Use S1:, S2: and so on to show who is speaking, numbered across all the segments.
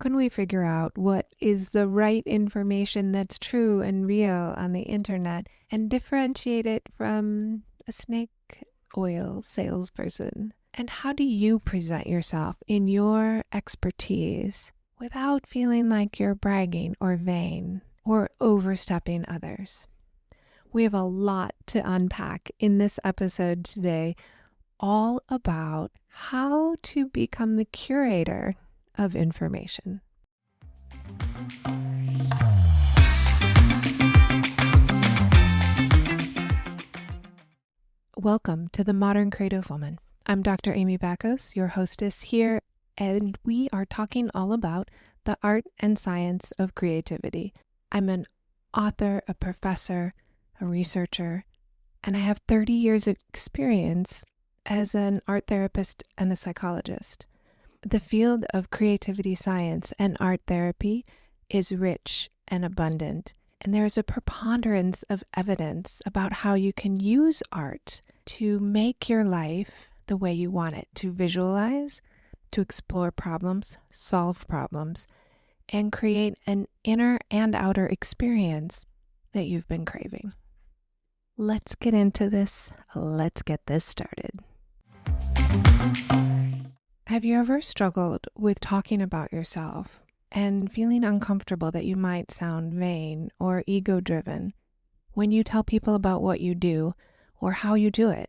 S1: can we figure out what is the right information that's true and real on the internet and differentiate it from a snake oil salesperson? And how do you present yourself in your expertise without feeling like you're bragging or vain or overstepping others? We have a lot to unpack in this episode today, all about how to become the curator of information. Welcome to The Modern Creative Woman. I'm Dr. Amy Backos, your hostess here, and we are talking all about the art and science of creativity. I'm an author, a professor, a researcher, and I have 30 years of experience as an art therapist and a psychologist. The field of creativity science and art therapy is rich and abundant, and there is a preponderance of evidence about how you can use art to make your life the way you want it, to visualize, to explore problems, solve problems, and create an inner and outer experience that you've been craving. Let's get into this. Let's get this started. Have you ever struggled with talking about yourself and feeling uncomfortable that you might sound vain or ego-driven when you tell people about what you do or how you do it?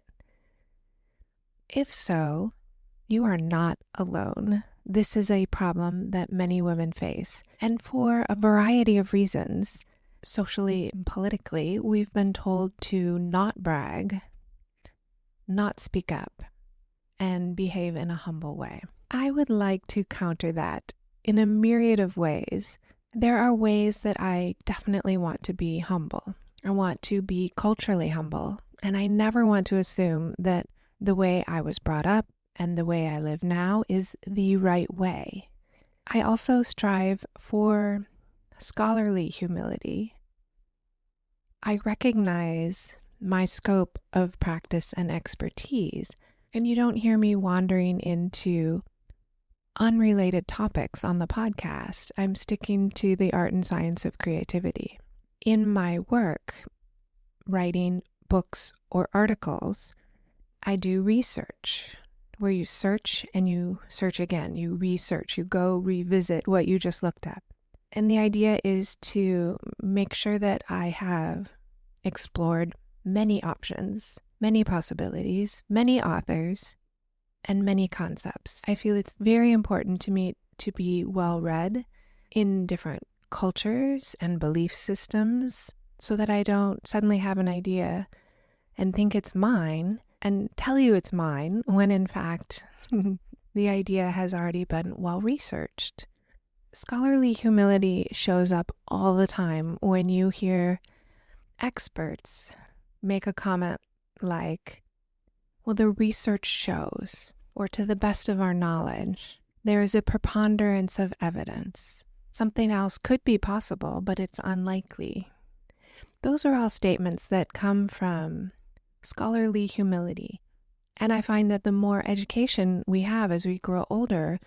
S1: If so, you are not alone. This is a problem that many women face, and for a variety of reasons. Socially and politically, we've been told to not brag, not speak up, and behave in a humble way. I would like to counter that in a myriad of ways. There are ways that I definitely want to be humble. I want to be culturally humble, and I never want to assume that the way I was brought up and the way I live now is the right way. I also strive for scholarly humility. I recognize my scope of practice and expertise, and you don't hear me wandering into unrelated topics on the podcast. I'm sticking to the art and science of creativity. In my work, writing books or articles, I do research, where you search and you search again. You research, you go revisit what you just looked at. And the idea is to make sure that I have explored many options, many possibilities, many authors, and many concepts. I feel it's very important to me to be well-read in different cultures and belief systems so that I don't suddenly have an idea and think it's mine and tell you it's mine when in fact the idea has already been well-researched. Scholarly humility shows up all the time when you hear experts make a comment like, well, the research shows, or to the best of our knowledge, there is a preponderance of evidence. Something else could be possible, but it's unlikely. Those are all statements that come from scholarly humility. And I find that the more education we have as we grow older,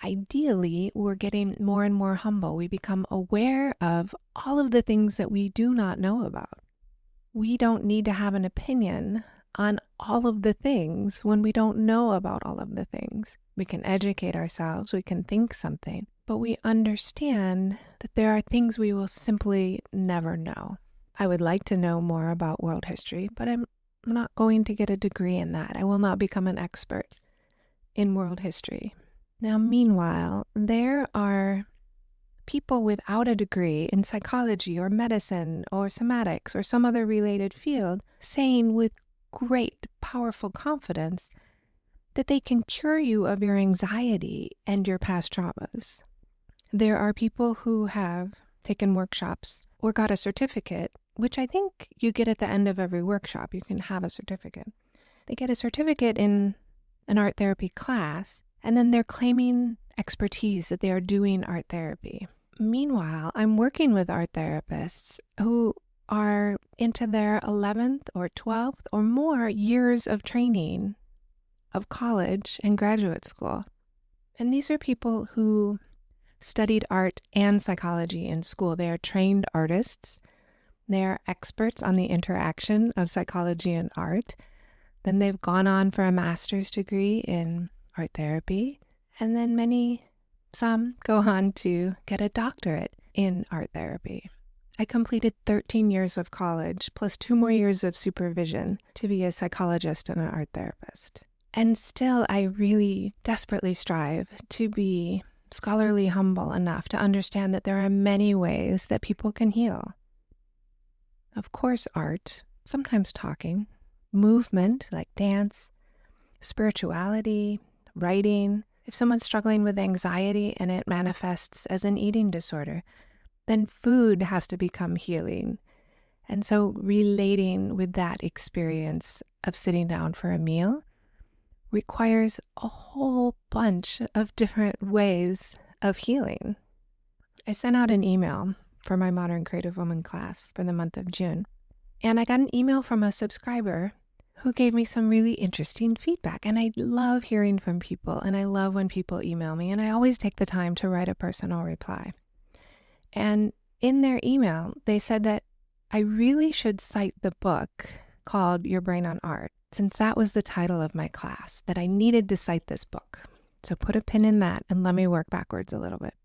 S1: ideally, we're getting more and more humble. We become aware of all of the things that we do not know about. We don't need to have an opinion on all of the things when we don't know about all of the things. We can educate ourselves, we can think something, but we understand that there are things we will simply never know. I would like to know more about world history, but I'm not going to get a degree in that. I will not become an expert in world history. Now, meanwhile, there are people without a degree in psychology or medicine or somatics or some other related field saying with great, powerful confidence that they can cure you of your anxiety and your past traumas. There are people who have taken workshops or got a certificate, which I think you get at the end of every workshop. You can have a certificate. They get a certificate in an art therapy class, and then they're claiming expertise that they are doing art therapy. Meanwhile, I'm working with art therapists who are into their 11th or 12th or more years of training of college and graduate school. And these are people who studied art and psychology in school. They are trained artists. They are experts on the interaction of psychology and art. Then they've gone on for a master's degree in art therapy. And then some go on to get a doctorate in art therapy. I completed 13 years of college plus 2 more years of supervision to be a psychologist and an art therapist. And still, I really desperately strive to be scholarly humble enough to understand that there are many ways that people can heal. Of course, art, sometimes talking, movement like dance, spirituality, writing. If someone's struggling with anxiety and it manifests as an eating disorder, then food has to become healing. And so relating with that experience of sitting down for a meal requires a whole bunch of different ways of healing. I sent out an email for my Modern Creative Woman class for the month of June, and I got an email from a subscriber who gave me some really interesting feedback. And I love hearing from people, and I love when people email me, and I always take the time to write a personal reply. And in their email, they said that I really should cite the book called Your Brain on Art, since that was the title of my class, that I needed to cite this book. So put a pin in that and let me work backwards a little bit.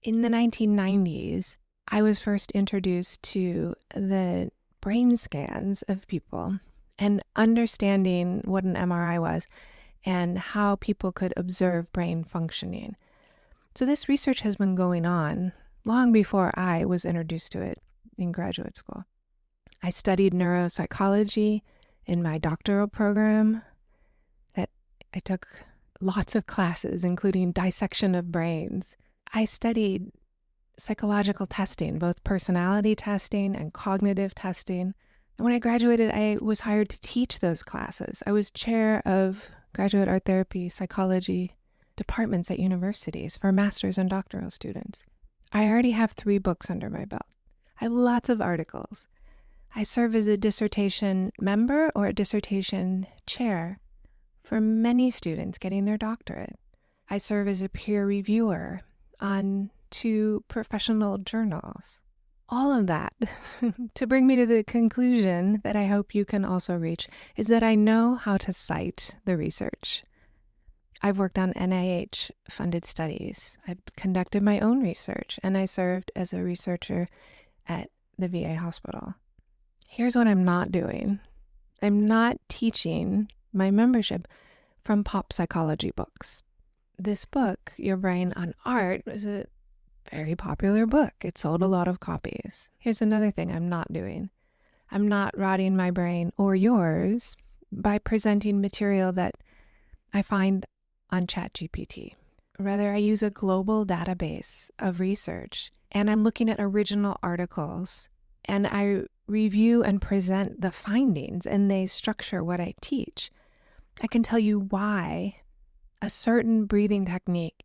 S1: In the 1990s, I was first introduced to the brain scans of people and understanding what an MRI was and how people could observe brain functioning. So this research has been going on long before I was introduced to it in graduate school. I studied neuropsychology in my doctoral program. That I took lots of classes, including dissection of brains. I studied psychological testing, both personality testing and cognitive testing. And when I graduated, I was hired to teach those classes. I was chair of graduate art therapy psychology departments at universities for master's and doctoral students. I already have 3 books under my belt. I have lots of articles. I serve as a dissertation member or a dissertation chair for many students getting their doctorate. I serve as a peer reviewer on 2 professional journals. All of that to bring me to the conclusion that I hope you can also reach is that I know how to cite the research. I've worked on NIH-funded studies. I've conducted my own research, and I served as a researcher at the VA hospital. Here's what I'm not doing. I'm not teaching my membership from pop psychology books. This book, Your Brain on Art, is a very popular book. It sold a lot of copies. Here's another thing I'm not doing. I'm not rotting my brain or yours by presenting material that I find on ChatGPT. Rather, I use a global database of research, and I'm looking at original articles, and I review and present the findings, and they structure what I teach. I can tell you why a certain breathing technique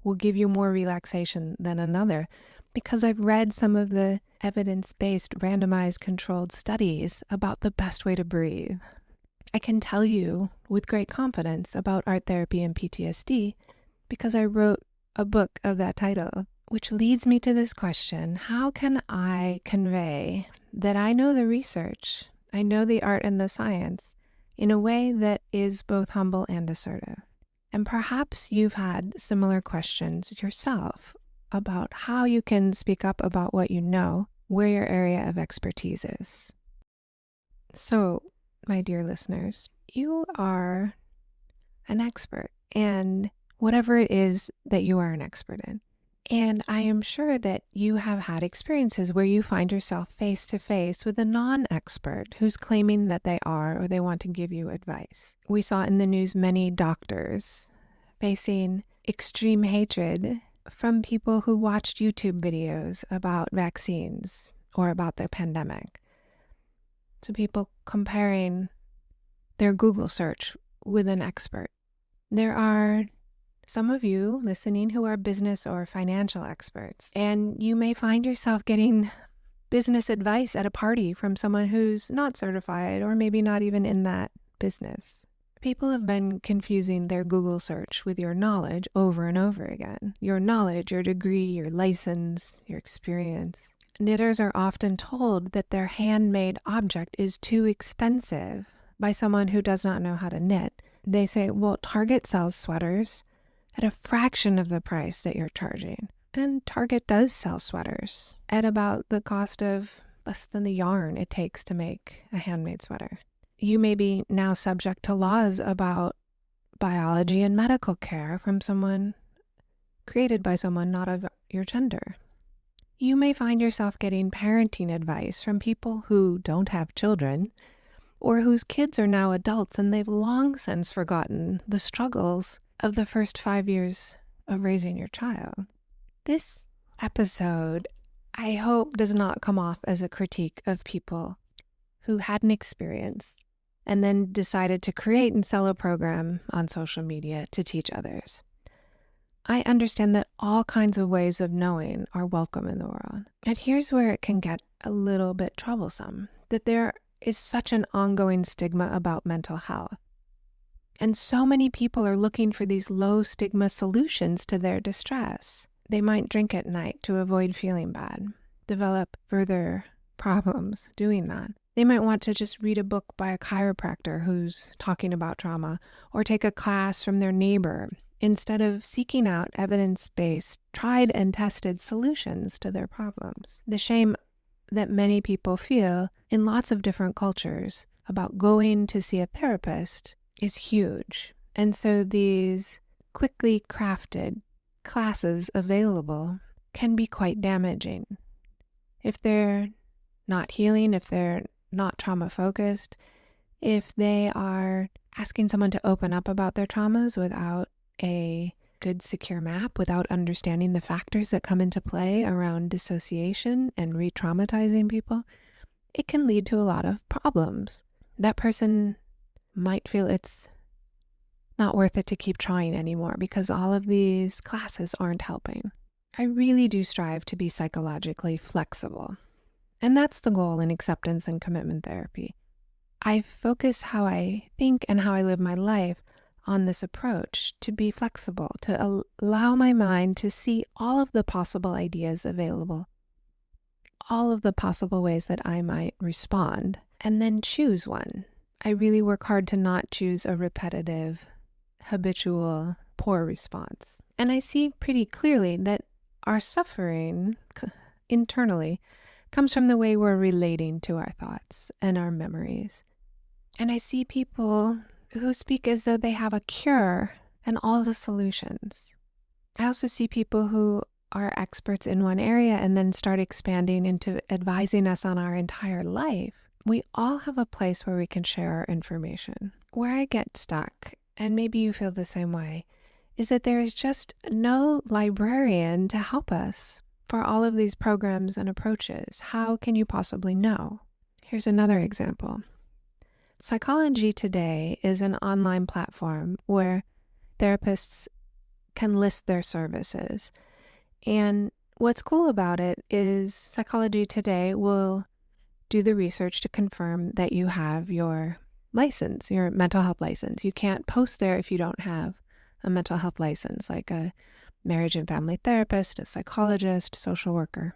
S1: will give you more relaxation than another, because I've read some of the evidence-based randomized controlled studies about the best way to breathe. I can tell you with great confidence about art therapy and PTSD because I wrote a book of that title, which leads me to this question: how can I convey that I know the research, I know the art and the science in a way that is both humble and assertive? And perhaps you've had similar questions yourself about how you can speak up about what you know, where your area of expertise is. So, my dear listeners, you are an expert in whatever it is that you are an expert in. And I am sure that you have had experiences where you find yourself face to face with a non-expert who's claiming that they are or they want to give you advice. We saw in the news many doctors facing extreme hatred from people who watched YouTube videos about vaccines or about the pandemic. So people comparing their Google search with an expert. There are some of you listening who are business or financial experts, and you may find yourself getting business advice at a party from someone who's not certified or maybe not even in that business. People have been confusing their Google search with your knowledge over and over again. Your knowledge, your degree, your license, your experience. Knitters are often told that their handmade object is too expensive by someone who does not know how to knit. They say, well, Target sells sweaters at a fraction of the price that you're charging. And Target does sell sweaters at about the cost of less than the yarn it takes to make a handmade sweater. You may be now subject to laws about biology and medical care from someone created by someone not of your gender. You may find yourself getting parenting advice from people who don't have children or whose kids are now adults and they've long since forgotten the struggles of the first 5 years of raising your child. This episode, I hope, does not come off as a critique of people who had an experience and then decided to create and sell a program on social media to teach others. I understand that all kinds of ways of knowing are welcome in the world. And here's where it can get a little bit troublesome, that there is such an ongoing stigma about mental health. And so many people are looking for these low stigma solutions to their distress. They might drink at night to avoid feeling bad, develop further problems doing that. They might want to just read a book by a chiropractor who's talking about trauma, or take a class from their neighbor instead of seeking out evidence-based, tried and tested solutions to their problems. The shame that many people feel in lots of different cultures about going to see a therapist is huge. And so these quickly crafted classes available can be quite damaging. If they're not healing, if they're not trauma-focused, if they are asking someone to open up about their traumas without a good secure map, without understanding the factors that come into play around dissociation and re-traumatizing people, it can lead to a lot of problems. That person might feel it's not worth it to keep trying anymore because all of these classes aren't helping. I really do strive to be psychologically flexible. And that's the goal in acceptance and commitment therapy. I focus how I think and how I live my life on this approach to be flexible, to allow my mind to see all of the possible ideas available, all of the possible ways that I might respond, and then choose one. I really work hard to not choose a repetitive, habitual, poor response. And I see pretty clearly that our suffering internally comes from the way we're relating to our thoughts and our memories. And I see people who speak as though they have a cure and all the solutions. I also see people who are experts in one area and then start expanding into advising us on our entire life. We all have a place where we can share our information. Where I get stuck, and maybe you feel the same way, is that there is just no librarian to help us for all of these programs and approaches. How can you possibly know? Here's another example. Psychology Today is an online platform where therapists can list their services. And what's cool about it is Psychology Today will do the research to confirm that you have your license, your mental health license. You can't post there if you don't have a mental health license, like a marriage and family therapist, a psychologist, social worker.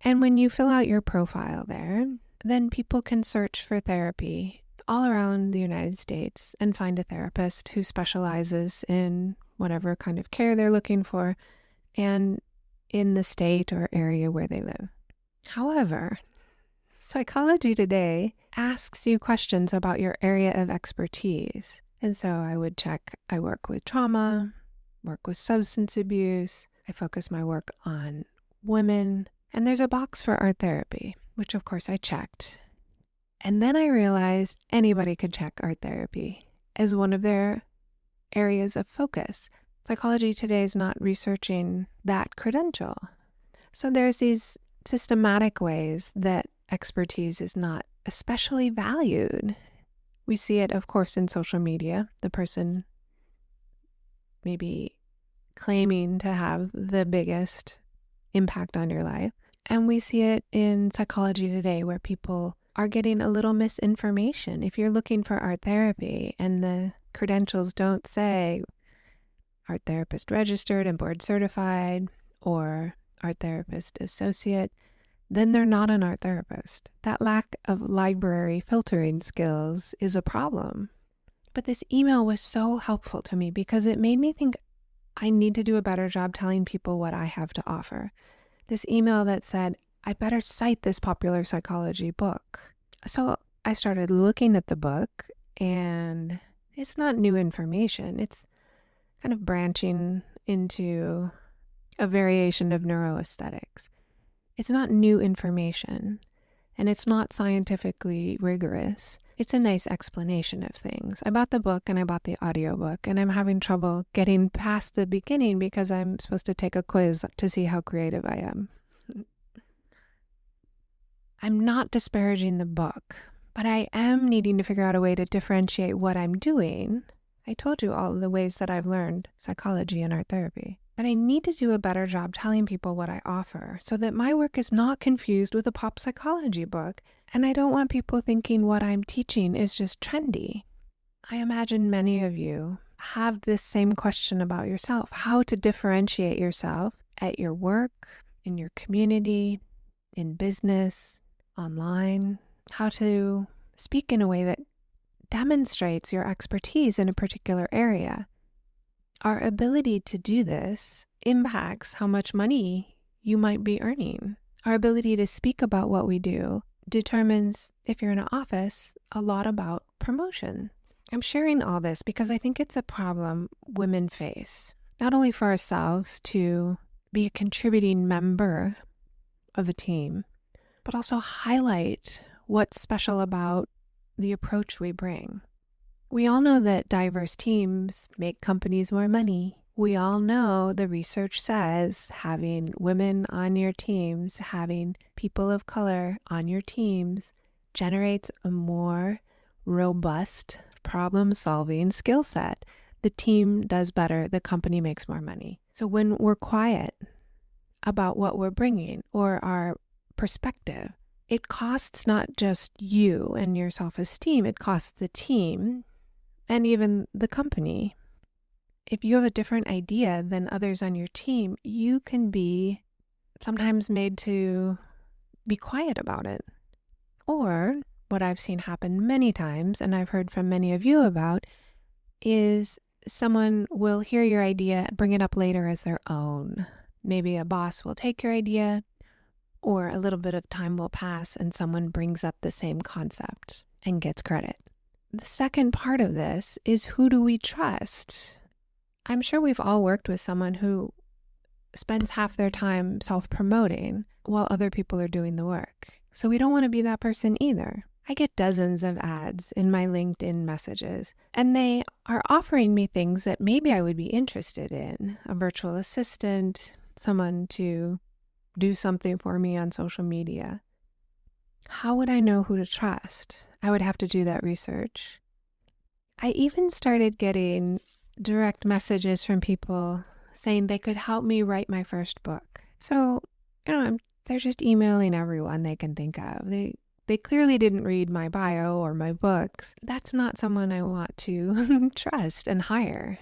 S1: And when you fill out your profile there, then people can search for therapy all around the United States and find a therapist who specializes in whatever kind of care they're looking for and in the state or area where they live. However, Psychology Today asks you questions about your area of expertise. And so I would check, I work with trauma, work with substance abuse, I focus my work on women, and there's a box for art therapy, which of course I checked. And then I realized anybody could check art therapy as one of their areas of focus. Psychology Today is not researching that credential. So there's these systematic ways that expertise is not especially valued. We see it, of course, in social media. The person maybe claiming to have the biggest impact on your life. And we see it in Psychology Today, where people are getting a little misinformation. If you're looking for art therapy and the credentials don't say art therapist registered and board certified or art therapist associate, then they're not an art therapist. That lack of library filtering skills is a problem. But this email was so helpful to me because it made me think I need to do a better job telling people what I have to offer. This email that said, I better cite this popular psychology book. So I started looking at the book, and it's not new information. It's kind of branching into a variation of neuroaesthetics. It's not new information, and it's not scientifically rigorous. It's a nice explanation of things. I bought the book and I bought the audiobook, and I'm having trouble getting past the beginning because I'm supposed to take a quiz to see how creative I am. I'm not disparaging the book, but I am needing to figure out a way to differentiate what I'm doing. I told you all the ways that I've learned psychology and art therapy. But I need to do a better job telling people what I offer so that my work is not confused with a pop psychology book. And I don't want people thinking what I'm teaching is just trendy. I imagine many of you have this same question about yourself, how to differentiate yourself at your work, in your community, in business, online, how to speak in a way that demonstrates your expertise in a particular area. Our ability to do this impacts how much money you might be earning. Our ability to speak about what we do determines, if you're in an office, a lot about promotion. I'm sharing all this because I think it's a problem women face, not only for ourselves to be a contributing member of the team, but also highlight what's special about the approach we bring. We all know that diverse teams make companies more money. We all know the research says having women on your teams, having people of color on your teams generates a more robust problem-solving skill set. The team does better, the company makes more money. So when we're quiet about what we're bringing or our perspective, it costs not just you and your self-esteem, it costs the team and even the company. If you have a different idea than others on your team, you can be sometimes made to be quiet about it. Or what I've seen happen many times, and I've heard from many of you about, is someone will hear your idea, bring it up later as their own. Maybe a boss will take your idea, or a little bit of time will pass and someone brings up the same concept and gets credit. The second part of this is, who do we trust? I'm sure we've all worked with someone who spends half their time self-promoting while other people are doing the work. So we don't want to be that person either. I get dozens of ads in my LinkedIn messages, and they are offering me things that maybe I would be interested in. A virtual assistant, someone to do something for me on social media. How would I know who to trust? I would have to do that research. I even started getting direct messages from people saying they could help me write my first book. So, they're just emailing everyone they can think of. They clearly didn't read my bio or my books. That's not someone I want to trust and hire.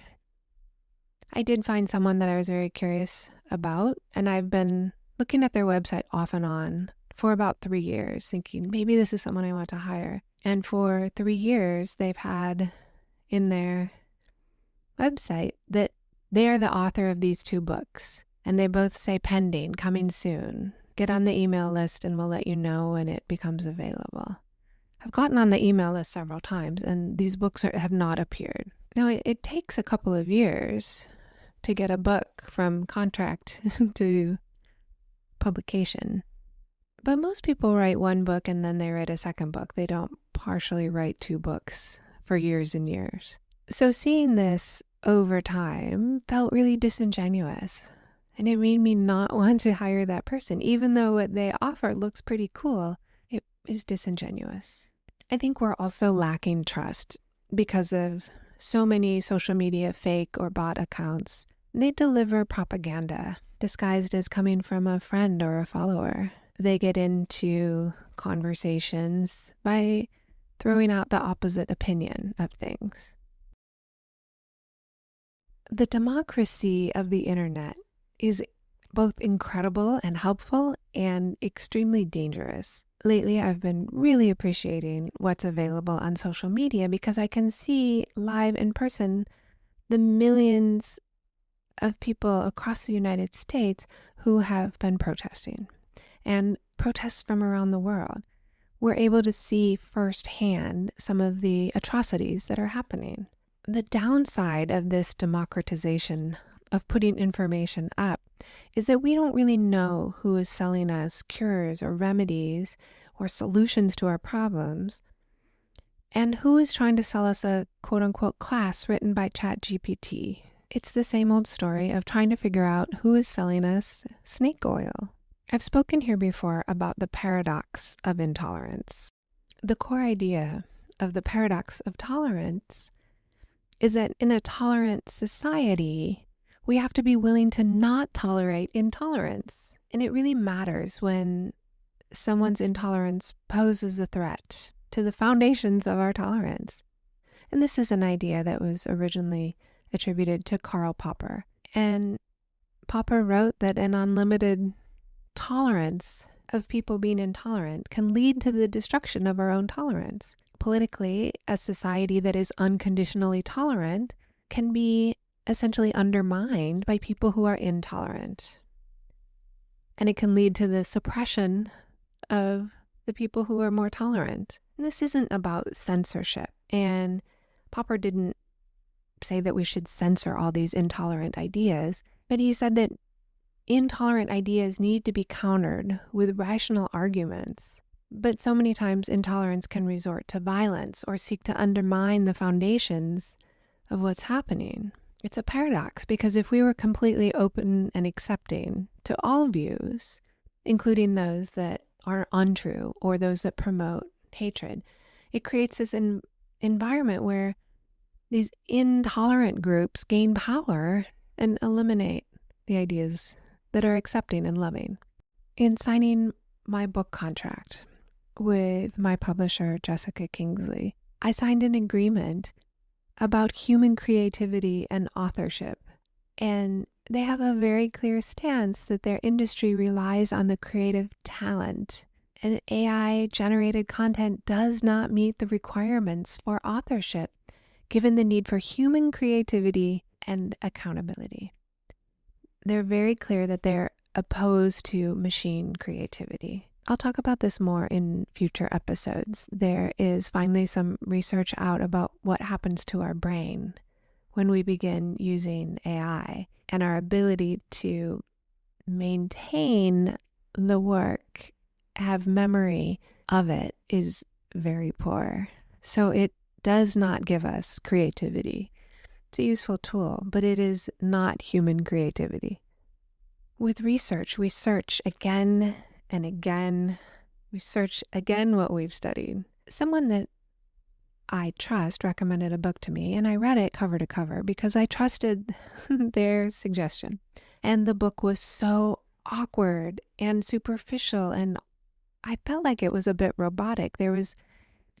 S1: I did find someone that I was very curious about, and I've been looking at their website off and on for about 3 years, thinking maybe this is someone I want to hire. And for 3 years, they've had in their website that they are the author of these 2 books, and they both say pending, coming soon. Get on the email list and we'll let you know when it becomes available. I've gotten on the email list several times, and these books have not appeared. Now, it takes a couple of years to get a book from contract to publication. But most people write 1 book and then they write a second book. They don't partially write 2 books for years and years. So seeing this over time felt really disingenuous. And it made me not want to hire that person. Even though what they offer looks pretty cool, it is disingenuous. I think we're also lacking trust because of so many social media fake or bot accounts. They deliver propaganda disguised as coming from a friend or a follower. They get into conversations by throwing out the opposite opinion of things. The democracy of the internet is both incredible and helpful and extremely dangerous. Lately, I've been really appreciating what's available on social media because I can see live in person the millions of people across the United States who have been protesting, and protests from around the world. We're able to see firsthand some of the atrocities that are happening. The downside of this democratization of putting information up is that we don't really know who is selling us cures or remedies or solutions to our problems, and who is trying to sell us a quote-unquote class written by ChatGPT. It's the same old story of trying to figure out who is selling us snake oil. I've spoken here before about the paradox of intolerance. The core idea of the paradox of tolerance is that in a tolerant society, we have to be willing to not tolerate intolerance. And it really matters when someone's intolerance poses a threat to the foundations of our tolerance. And this is an idea that was originally attributed to Karl Popper. And Popper wrote that an unlimited tolerance of people being intolerant can lead to the destruction of our own tolerance. Politically, a society that is unconditionally tolerant can be essentially undermined by people who are intolerant. And it can lead to the suppression of the people who are more tolerant. And this isn't about censorship. And Popper didn't say that we should censor all these intolerant ideas, but he said that intolerant ideas need to be countered with rational arguments. But so many times intolerance can resort to violence or seek to undermine the foundations of what's happening. It's a paradox because if we were completely open and accepting to all views, including those that are untrue or those that promote hatred, it creates this environment where these intolerant groups gain power and eliminate the ideas that are accepting and loving. In signing my book contract with my publisher, Jessica Kingsley, I signed an agreement about human creativity and authorship. And they have a very clear stance that their industry relies on the creative talent. And AI-generated content does not meet the requirements for authorship, given the need for human creativity and accountability. They're very clear that they're opposed to machine creativity. I'll talk about this more in future episodes. There is finally some research out about what happens to our brain when we begin using AI, and our ability to maintain the work, have memory of it, is very poor. So it does not give us creativity. It's a useful tool, but it is not human creativity. With research, we search again and again. We search again what we've studied. Someone that I trust recommended a book to me, and I read it cover to cover because I trusted their suggestion. And the book was so awkward and superficial, and I felt like it was a bit robotic. There was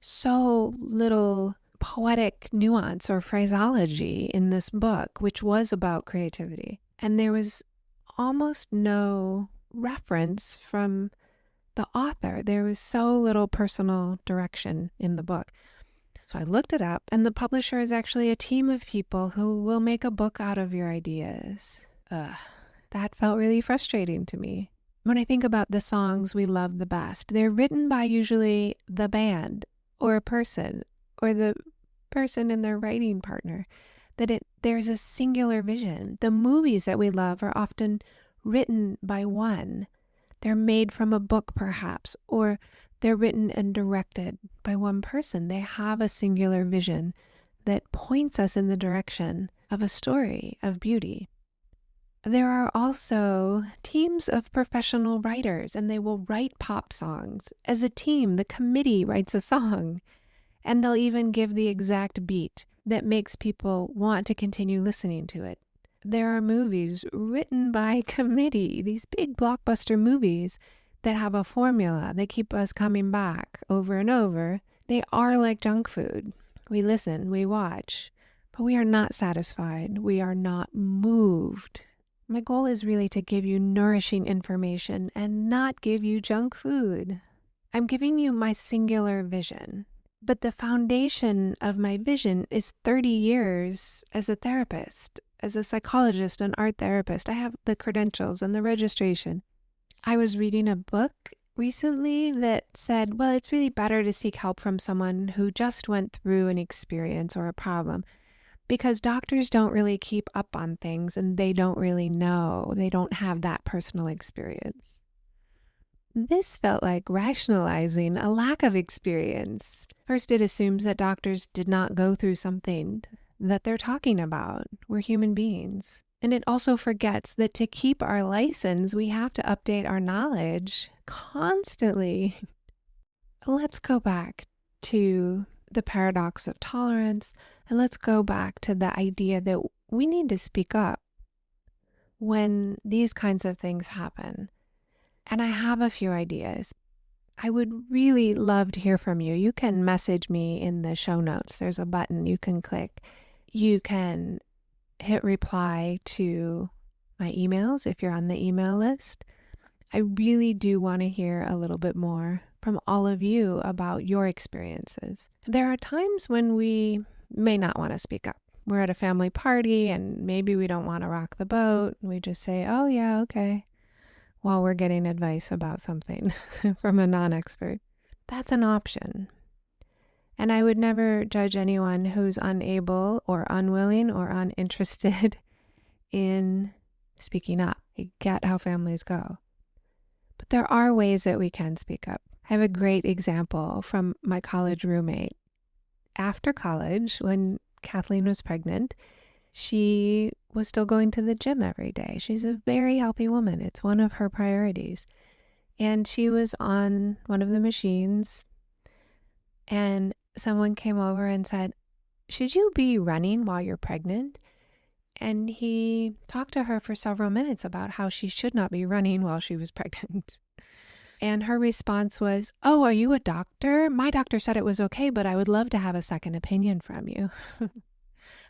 S1: so little poetic nuance or phraseology in this book, which was about creativity. And there was almost no reference from the author. There was so little personal direction in the book. So I looked it up, and the publisher is actually a team of people who will make a book out of your ideas. That felt really frustrating to me. When I think about the songs we love the best, they're written by usually the band or a person or the person and their writing partner. There's a singular vision. The movies that we love are often written by one. They're made from a book perhaps, or they're written and directed by one person. They have a singular vision that points us in the direction of a story of beauty. There are also teams of professional writers, and they will write pop songs. As a team, the committee writes a song, and they'll even give the exact beat that makes people want to continue listening to it. There are movies written by committee, these big blockbuster movies that have a formula. They keep us coming back over and over. They are like junk food. We listen, we watch, but we are not satisfied. We are not moved. My goal is really to give you nourishing information and not give you junk food. I'm giving you my singular vision, but the foundation of my vision is 30 years as a therapist, as a psychologist, an art therapist. I have the credentials and the registration. I was reading a book recently that said, well, it's really better to seek help from someone who just went through an experience or a problem, because doctors don't really keep up on things and they don't really know. They don't have that personal experience. This felt like rationalizing a lack of experience. First, it assumes that doctors did not go through something that they're talking about. We're human beings. And it also forgets that to keep our license, we have to update our knowledge constantly. Let's go back to the paradox of tolerance, and let's go back to the idea that we need to speak up when these kinds of things happen. And I have a few ideas. I would really love to hear from you. You can message me in the show notes. There's a button you can click. You can hit reply to my emails if you're on the email list. I really do want to hear a little bit more from all of you about your experiences. There are times when we may not want to speak up. We're at a family party and maybe we don't want to rock the boat. We just say, oh yeah, okay, while we're getting advice about something from a non-expert. That's an option. And I would never judge anyone who's unable or unwilling or uninterested in speaking up. I get how families go. But there are ways that we can speak up. I have a great example from my college roommate. After college, when Kathleen was pregnant, she was still going to the gym every day. She's a very healthy woman. It's one of her priorities. And she was on one of the machines, and someone came over and said, should you be running while you're pregnant? And he talked to her for several minutes about how she should not be running while she was pregnant. And her response was, oh, are you a doctor? My doctor said it was okay, but I would love to have a second opinion from you.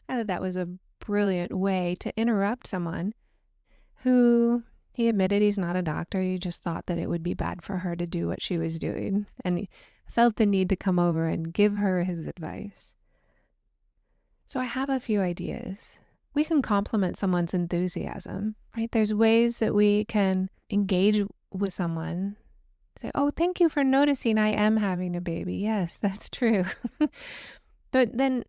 S1: I thought that was a brilliant way to interrupt someone who, he admitted he's not a doctor. He just thought that it would be bad for her to do what she was doing. And he felt the need to come over and give her his advice. So I have a few ideas. We can compliment someone's enthusiasm, right? There's ways that we can engage with someone. Say, oh, thank you for noticing I am having a baby. Yes, that's true. But then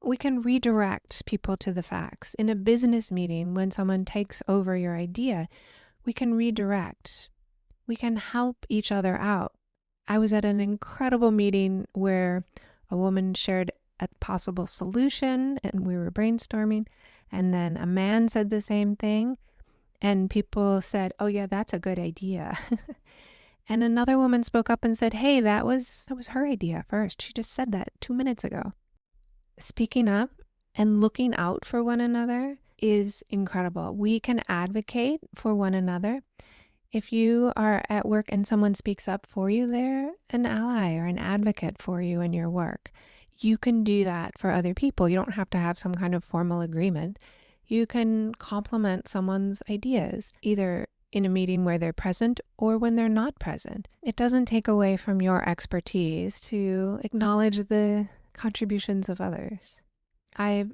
S1: we can redirect people to the facts. In a business meeting, when someone takes over your idea, we can redirect. We can help each other out. I was at an incredible meeting where a woman shared a possible solution and we were brainstorming. And then a man said the same thing. And people said, oh yeah, that's a good idea. And another woman spoke up and said, hey, that was her idea first. She just said that 2 minutes ago. Speaking up and looking out for one another is incredible. We can advocate for one another. If you are at work and someone speaks up for you, they're an ally or an advocate for you in your work. You can do that for other people. You don't have to have some kind of formal agreement. You can compliment someone's ideas, either in a meeting where they're present or when they're not present. It doesn't take away from your expertise to acknowledge the contributions of others. I've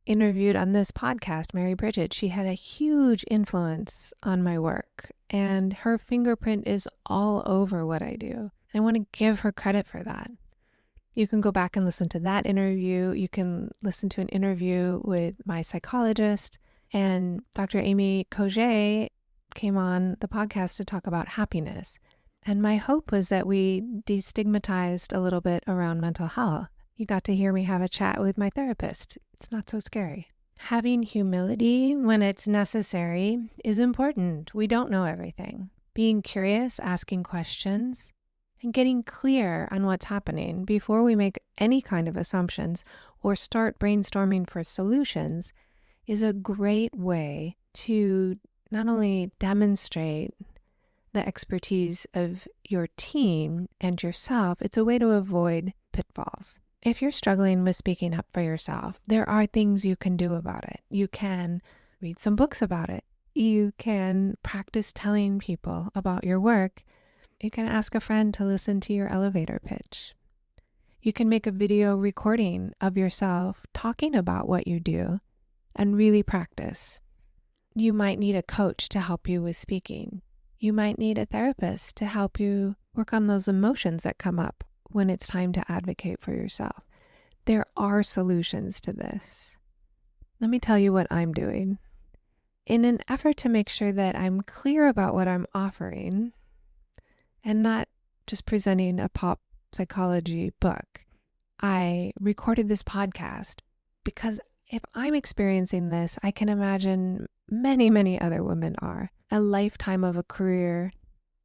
S1: interviewed on this podcast Mary Bridget. She had a huge influence on my work, and her fingerprint is all over what I do. I want to give her credit for that. You can go back and listen to that interview. You can listen to an interview with my psychologist, and Dr. Amy Cogé came on the podcast to talk about happiness. And my hope was that we destigmatized a little bit around mental health. You got to hear me have a chat with my therapist. It's not so scary. Having humility when it's necessary is important. We don't know everything. Being curious, asking questions, and getting clear on what's happening before we make any kind of assumptions or start brainstorming for solutions is a great way to not only demonstrate the expertise of your team and yourself, it's a way to avoid pitfalls. If you're struggling with speaking up for yourself, there are things you can do about it. You can read some books about it. You can practice telling people about your work. You can ask a friend to listen to your elevator pitch. You can make a video recording of yourself talking about what you do and really practice. You might need a coach to help you with speaking. You might need a therapist to help you work on those emotions that come up when it's time to advocate for yourself. There are solutions to this. Let me tell you what I'm doing. In an effort to make sure that I'm clear about what I'm offering and not just presenting a pop psychology book, I recorded this podcast because if I'm experiencing this, I can imagine many, many other women are. A lifetime of a career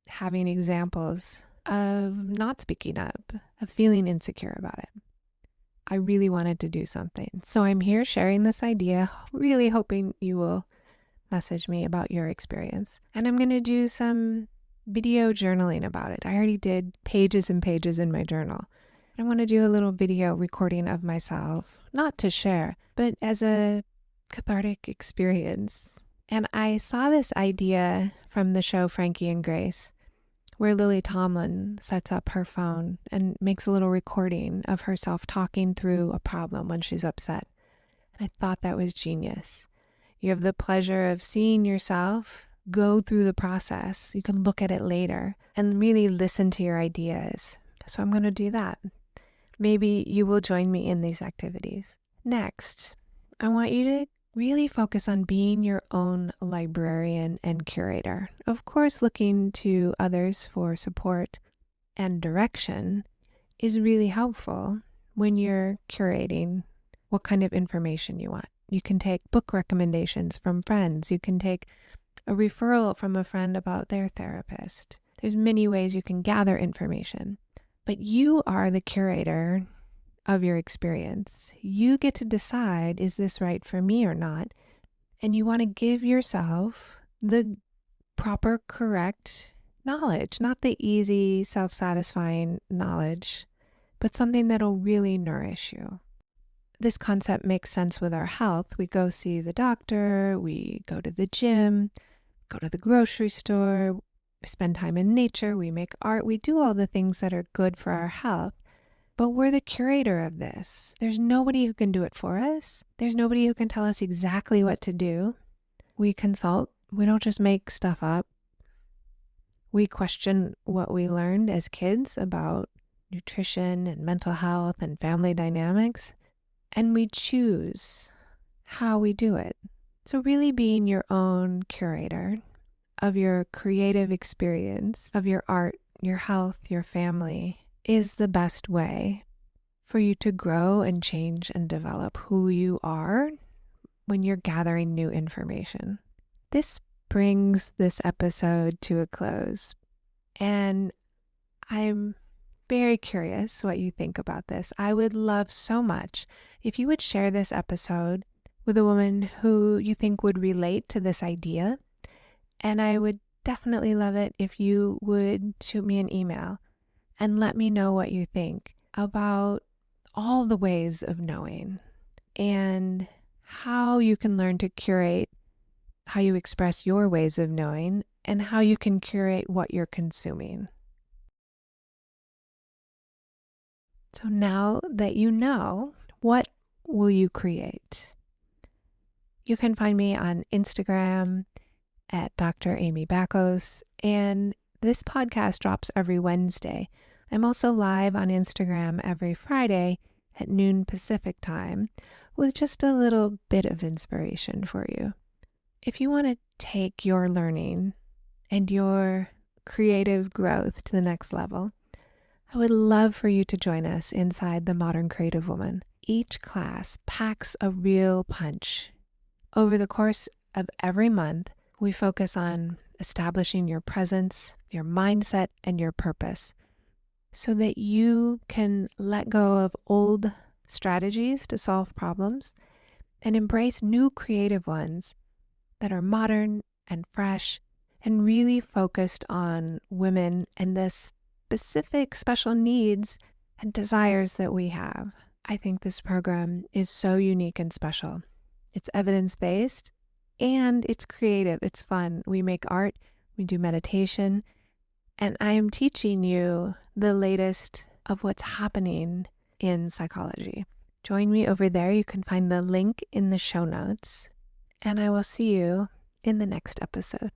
S1: having examples of not speaking up, of feeling insecure about it. I really wanted to do something. So I'm here sharing this idea, really hoping you will message me about your experience. And I'm going to do some video journaling about it. I already did pages and pages in my journal. I want to do a little video recording of myself, not to share, but as a cathartic experience. And I saw this idea from the show Frankie and Grace, where Lily Tomlin sets up her phone and makes a little recording of herself talking through a problem when she's upset. And I thought that was genius. You have the pleasure of seeing yourself go through the process. You can look at it later and really listen to your ideas. So I'm going to do that. Maybe you will join me in these activities. Next, I want you to really focus on being your own librarian and curator. Of course, looking to others for support and direction is really helpful when you're curating what kind of information you want. You can take book recommendations from friends. You can take a referral from a friend about their therapist. There's many ways you can gather information, but you are the curator of your experience. You get to decide, is this right for me or not? And you want to give yourself the proper, correct knowledge, not the easy, self-satisfying knowledge, but something that'll really nourish you. This concept makes sense with our health. We go see the doctor, we go to the gym, go to the grocery store, we spend time in nature, we make art, we do all the things that are good for our health. But we're the curator of this. There's nobody who can do it for us. There's nobody who can tell us exactly what to do. We consult. We don't just make stuff up. We question what we learned as kids about nutrition and mental health and family dynamics. And we choose how we do it. So really being your own curator of your creative experience, of your art, your health, your family, is the best way for you to grow and change and develop who you are when you're gathering new information. This brings this episode to a close, and I'm very curious what you think about this. I would love so much if you would share this episode with a woman who you think would relate to this idea, and I would definitely love it if you would shoot me an email and let me know what you think about all the ways of knowing and how you can learn to curate how you express your ways of knowing and how you can curate what you're consuming. So now that you know, what will you create? You can find me on Instagram at Dr. Amy Backos, and this podcast drops every Wednesday. I'm also live on Instagram every Friday at noon Pacific time with just a little bit of inspiration for you. If you want to take your learning and your creative growth to the next level, I would love for you to join us inside the Modern Creative Woman. Each class packs a real punch. Over the course of every month, we focus on establishing your presence, your mindset, and your purpose so that you can let go of old strategies to solve problems and embrace new creative ones that are modern and fresh and really focused on women and the specific special needs and desires that we have. I think this program is so unique and special. It's evidence-based and it's creative. It's fun. We make art, we do meditation, and I am teaching you the latest of what's happening in psychology. Join me over there. You can find the link in the show notes, and I will see you in the next episode.